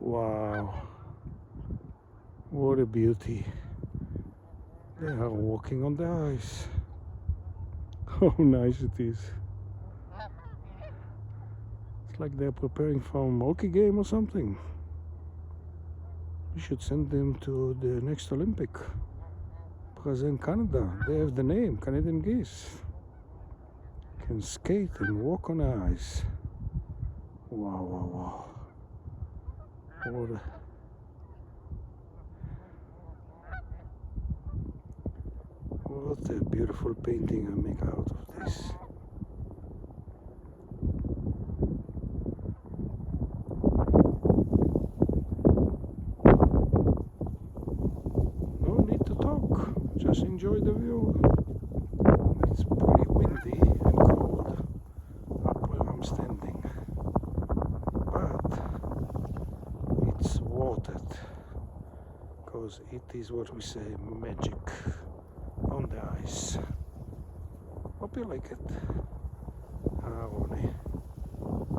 Wow, what a beauty. They are walking on the ice. How nice it is. It's like they're preparing for a hockey game or something. We should send them to the next Olympic. Present Canada. They have the name, Canadian Geese. Can skate and walk on the ice. Wow, wow, wow. What a beautiful painting I make out of this. No need to talk, just enjoy the view. It's pretty windy and cold up where I'm standing, but it's watered, because it is what we say, magic on the ice. Hope you like it. Aronnelife.